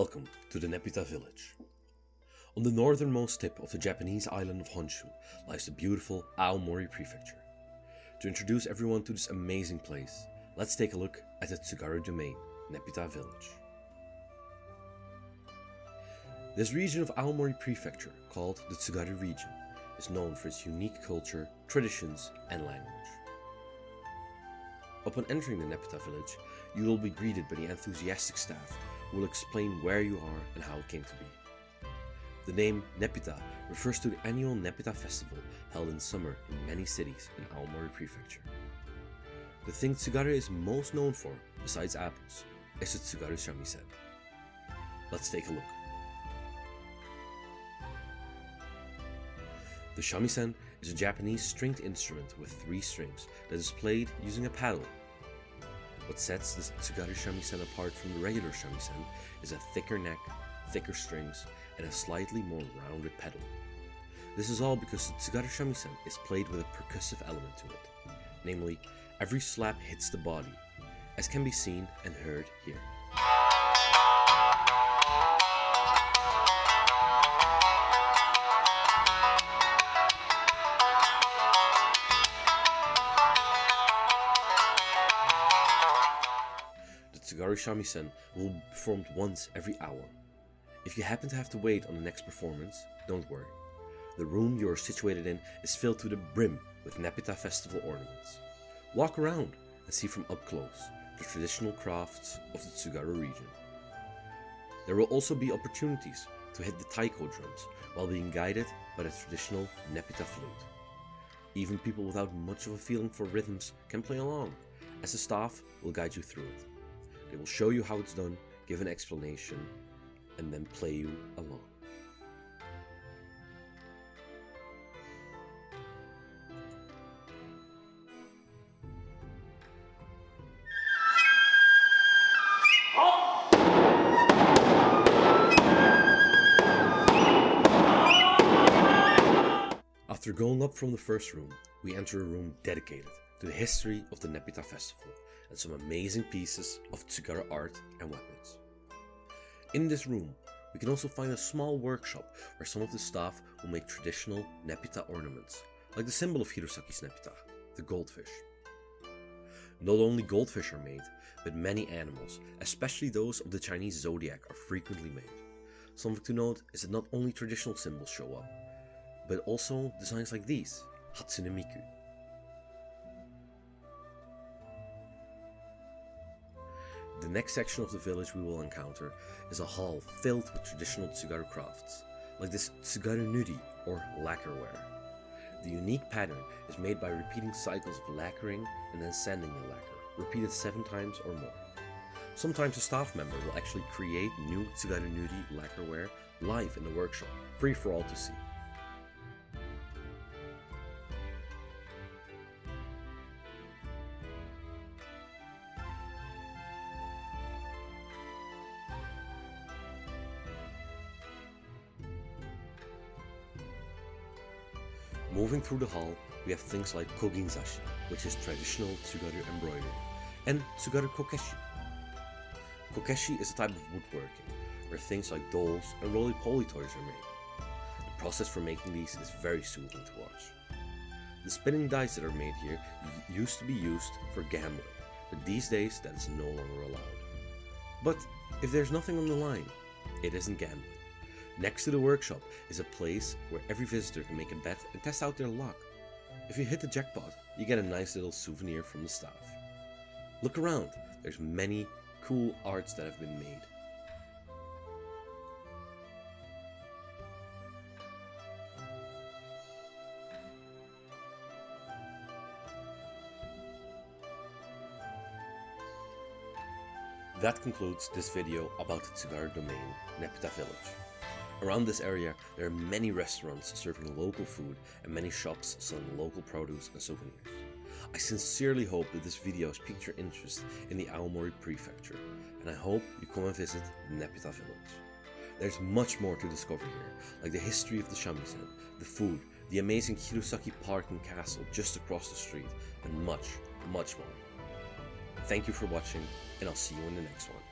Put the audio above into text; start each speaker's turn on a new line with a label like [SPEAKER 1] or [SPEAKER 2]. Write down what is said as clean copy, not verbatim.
[SPEAKER 1] Welcome to the Neputa Village. On the northernmost tip of the Japanese island of Honshu lies the beautiful Aomori Prefecture. To introduce everyone to this amazing place, let's take a look at the Tsugaru domain, Neputa Village. This region of Aomori Prefecture, called the Tsugaru region, is known for its unique culture, traditions and language. Upon entering the Neputa Village, you will be greeted by the enthusiastic staff who will explain where you are and how it came to be. The name Neputa refers to the annual Neputa festival held in summer in many cities in Aomori Prefecture. The thing Tsugaru is most known for, besides apples, is the Tsugaru shamisen. Let's take a look. The shamisen is a Japanese stringed instrument with 3 strings that is played using a paddle. What sets the Tsugaru shamisen apart from the regular shamisen is a thicker neck, thicker strings, and a slightly more rounded pedal. This is all because the Tsugaru shamisen is played with a percussive element to it, namely, every slap hits the body, as can be seen and heard here. The Tsugaru shamisen will be performed once every hour. If you happen to have to wait on the next performance, don't worry. The room you are situated in is filled to the brim with Neputa festival ornaments. Walk around and see from up close the traditional crafts of the Tsugaru region. There will also be opportunities to hit the taiko drums while being guided by the traditional Neputa flute. Even people without much of a feeling for rhythms can play along, as the staff will guide you through it. They will show you how it's done, give an explanation, and then play you along. After going up from the first room, we enter a room dedicated to the history of the Neputa festival and some amazing pieces of Tsugaru art and weapons. In this room, we can also find a small workshop where some of the staff will make traditional Neputa ornaments, like the symbol of Hirosaki's Neputa, the goldfish. Not only goldfish are made, but many animals, especially those of the Chinese zodiac, are frequently made. Something to note is that not only traditional symbols show up, but also designs like these, Hatsune Miku. The next section of the village we will encounter is a hall filled with traditional Tsugaru crafts, like this Tsugaru nuri or lacquerware. The unique pattern is made by repeating cycles of lacquering and then sanding the lacquer, repeated 7 times or more. Sometimes a staff member will actually create new Tsugaru nuri lacquerware live in the workshop, free for all to see. Moving through the hall, we have things like koginzashi, which is traditional Tsugaru embroidery, and Tsugaru kokeshi. Kokeshi is a type of woodworking, where things like dolls and roly-poly toys are made. The process for making these is very soothing to watch. The spinning dice that are made here used to be used for gambling, but these days that is no longer allowed. But if there's nothing on the line, it isn't gambling. Next to the workshop is a place where every visitor can make a bet and test out their luck. If you hit the jackpot, you get a nice little souvenir from the staff. Look around, there's many cool arts that have been made. That concludes this video about the Tsugaru domain, Neputa Village. Around this area, there are many restaurants serving local food and many shops selling local produce and souvenirs. I sincerely hope that this video has piqued your interest in the Aomori Prefecture, and I hope you come and visit Neputa Village. There's much more to discover here, like the history of the shamisen, the food, the amazing Hirosaki Park and Castle just across the street, and much, much more. Thank you for watching, and I'll see you in the next one.